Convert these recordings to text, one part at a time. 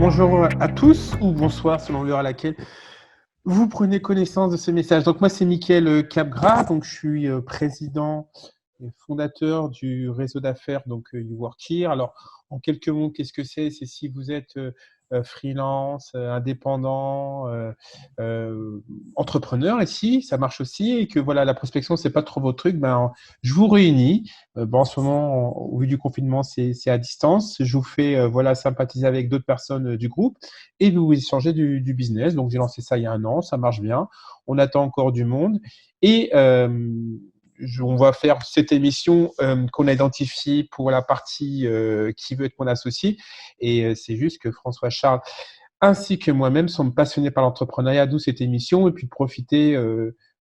bonjour à tous ou bonsoir selon l'heure à laquelle vous prenez connaissance de ce message. Donc moi c'est Mickaël Capgras, donc je suis président et fondateur du réseau d'affaires donc You Work Here. Alors en quelques mots, qu'est-ce que c'est? C'est si vous êtes freelance, indépendant, entrepreneur ici, ça marche aussi, et que voilà la prospection c'est pas trop votre truc, ben je vous réunis. Bon, en ce moment, au vu du confinement, c'est à distance. Je vous fais voilà sympathiser avec d'autres personnes du groupe et vous échangez du business. Donc j'ai lancé ça il y a un an, ça marche bien. On attend encore du monde et on va faire cette émission qu'on a identifiée pour la partie qui veut être mon associé. Et c'est juste que François Charles ainsi que moi-même sommes passionnés par l'entrepreneuriat, d'où cette émission, et puis de profiter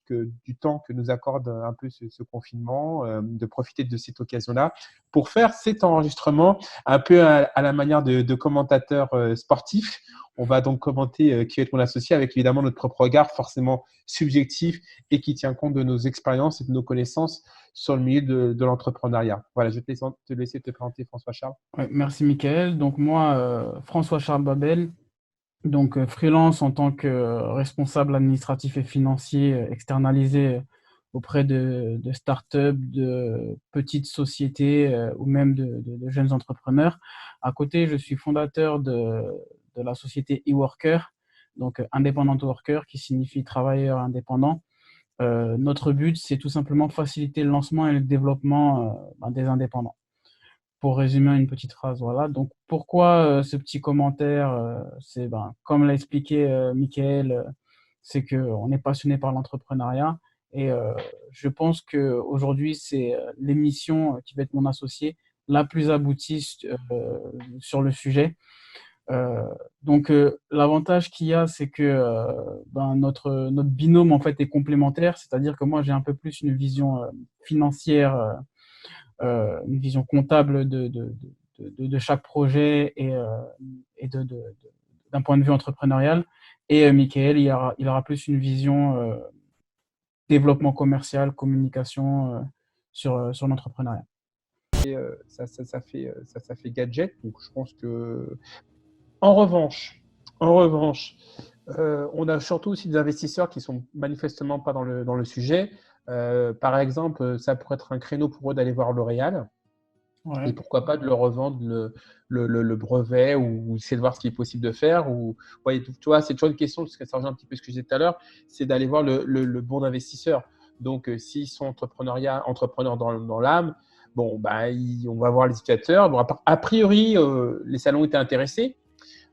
du temps que nous accorde un peu ce confinement, de profiter de cette occasion-là pour faire cet enregistrement un peu à la manière de commentateurs sportifs. On va donc commenter qui est mon associé avec évidemment notre propre regard, forcément subjectif et qui tient compte de nos expériences et de nos connaissances sur le milieu de l'entrepreneuriat. Voilà, je vais te laisser te présenter, François Charles. Ouais, merci Mickaël. Donc moi, François Charles Babel, donc freelance en tant que responsable administratif et financier externalisé auprès de startups, de petites sociétés ou même de jeunes entrepreneurs. À côté, je suis fondateur de la société eWorker, donc independent worker, qui signifie travailleur indépendant. Notre but, c'est tout simplement faciliter le lancement et le développement des indépendants. Pour résumer une petite phrase, voilà. Donc, pourquoi ce petit commentaire? C'est, comme l'a expliqué Mickaël, c'est qu'on est passionné par l'entrepreneuriat et je pense qu'aujourd'hui, c'est l'émission qui va être mon associé la plus aboutie sur le sujet. Euh, L'avantage qu'il y a, c'est que notre binôme en fait est complémentaire, c'est-à-dire que moi, j'ai un peu plus une vision financière, une vision comptable de chaque projet et d'un point de vue entrepreneurial. Et Michael, il aura plus une vision développement commercial, communication sur l'entrepreneuriat. Et ça fait gadget. Donc je pense que, en revanche, en revanche, on a surtout aussi des investisseurs qui sont manifestement pas dans le sujet. Par exemple, ça pourrait être un créneau pour eux d'aller voir L'Oréal et Ouais. pourquoi pas de leur revendre le brevet ou essayer de voir ce qui est possible de faire. Ou, ouais, tu vois, c'est toujours une question, parce que ça rejoint un petit peu ce que je disais tout à l'heure, c'est d'aller voir le bon investisseur. Donc, s'ils sont entrepreneurs dans l'âme, bon, bah, on va voir les indicateurs. Bon, a priori, les salons étaient intéressés.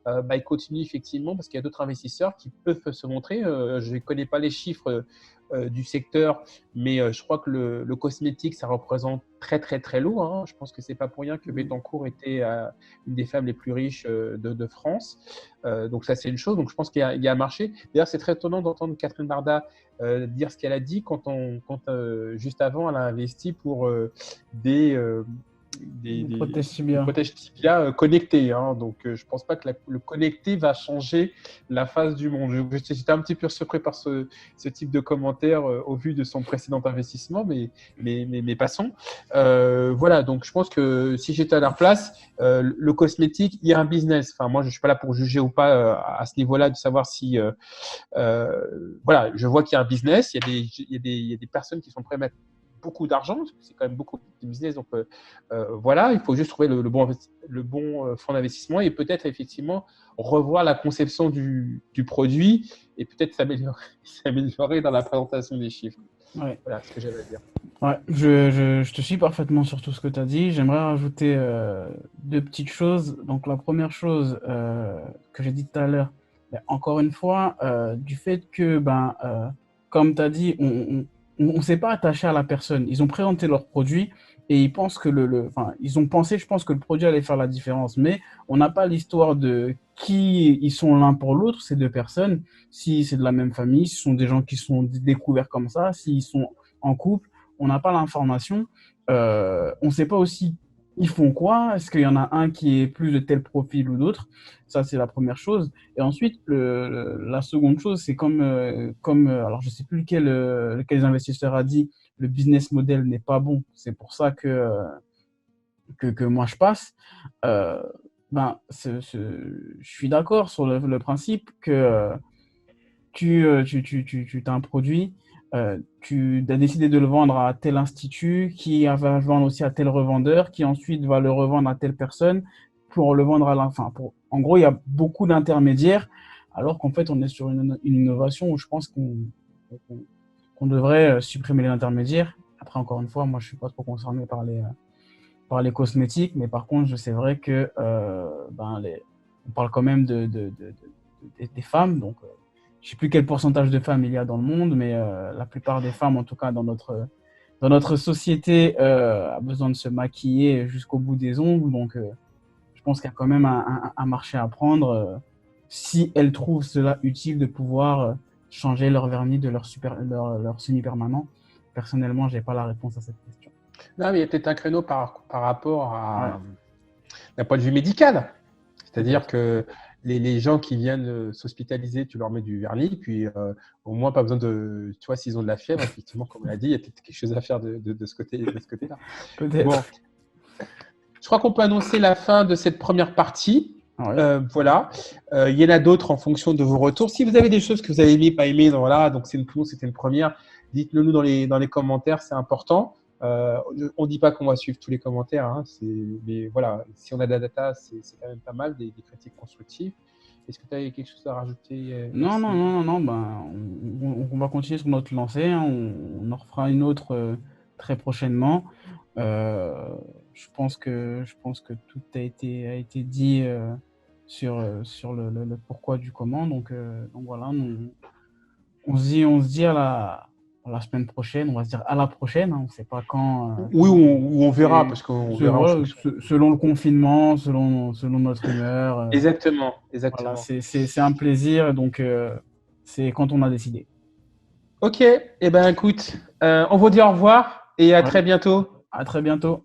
Ils continuent effectivement parce qu'il y a d'autres investisseurs qui peuvent se montrer. Je ne connais pas les chiffres du secteur, mais je crois que le cosmétique, ça représente très, très, très lourd, hein. Je pense que ce n'est pas pour rien que Bettencourt était une des femmes les plus riches de France. Donc ça, c'est une chose. Donc je pense qu'il y a un marché. D'ailleurs, c'est très étonnant d'entendre Catherine Barda dire ce qu'elle a dit quand juste avant, elle a investi pour des, Des protèges des tibia. protèges tibia connectés, hein. Donc, je ne pense pas que le connecté va changer la face du monde. J'étais un petit peu surpris par ce type de commentaire au vu de son précédent investissement, mais passons. Voilà, donc je pense que si j'étais à leur place, le cosmétique, il y a un business. Enfin, moi, je ne suis pas là pour juger ou pas à ce niveau-là, de savoir si… voilà, je vois qu'il y a un business, il y a des personnes qui sont prêtes à mettre beaucoup d'argent, parce que c'est quand même beaucoup de business. Donc voilà, il faut juste trouver le bon fonds d'investissement et peut-être effectivement revoir la conception du produit et peut-être s'améliorer dans la présentation des chiffres. Ouais. Voilà ce que j'avais à dire. Ouais, je te suis parfaitement sur tout ce que tu as dit. J'aimerais rajouter deux petites choses. Donc, la première chose que j'ai dit tout à l'heure, ben, encore une fois, du fait que, comme tu as dit, on s'est pas attaché à la personne. Ils ont présenté leur produit et ils pensent que enfin, ils ont pensé, je pense, que le produit allait faire la différence. Mais on n'a pas l'histoire de qui ils sont l'un pour l'autre, ces deux personnes. Si c'est de la même famille, si ce sont des gens qui sont découverts comme ça, s'ils sont en couple, on n'a pas l'information. On ne sait pas aussi ils font quoi. Est-ce qu'il y en a un qui est plus de tel profil ou d'autre? Ça, c'est la première chose. Et ensuite, la seconde chose, c'est alors je ne sais plus lequel investisseur a dit, le business model n'est pas bon. C'est pour ça que moi je passe. Euh, Je suis d'accord sur le principe que tu as un produit, tu as décidé de le vendre à tel institut, qui va le vendre aussi à tel revendeur, qui ensuite va le revendre à telle personne pour le vendre à la fin. En gros, il y a beaucoup d'intermédiaires, alors qu'en fait, on est sur une innovation où je pense qu'on- qu'on devrait supprimer les intermédiaires. Après, encore une fois, moi, je suis pas trop concerné par les cosmétiques, mais par contre, c'est vrai que on parle quand même des femmes, donc je sais plus quel pourcentage de femmes il y a dans le monde, mais la plupart des femmes, en tout cas dans notre société, a besoin de se maquiller jusqu'au bout des ongles, donc je pense qu'il y a quand même un marché à prendre si elles trouvent cela utile de pouvoir changer leur vernis de leur semi-permanent. Personnellement, j'ai pas la réponse à cette question. Non, mais il y a peut-être un créneau par rapport Ouais, à d'un point de vue médical. C'est-à-dire peut-être. que les gens qui viennent s'hospitaliser, tu leur mets du vernis, puis au moins pas besoin de, tu vois, s'ils ont de la fièvre, effectivement, comme on l'a dit, il y a peut-être quelque chose à faire de ce côté-là. Bon, Peut-être. je crois qu'on peut annoncer la fin de cette première partie. Ouais. Voilà. Il y en a d'autres en fonction de vos retours. Si vous avez des choses que vous avez aimées, pas aimées, donc voilà, donc c'était une première, dites-le nous dans les commentaires, c'est important. On ne dit pas qu'on va suivre tous les commentaires, hein, mais voilà, si on a de la data, c'est quand même pas mal, des critiques constructives. Est-ce que tu as quelque chose à rajouter, Non, non, Yacine? non, non, non, on va continuer sur notre lancée, hein, on en refera une autre très prochainement. Euh, je pense que tout a été dit sur le pourquoi du comment. Donc voilà, on se dit à la semaine prochaine, on va se dire à la prochaine, hein, on ne sait pas Oui, on verra, et parce qu'on verra en voilà, fonction. selon le confinement, selon notre humeur. Exactement, Voilà, exactement. c'est un plaisir, donc c'est quand on a décidé. Ok, eh ben écoute, on vous dit au revoir et à Ouais, très bientôt. à très bientôt.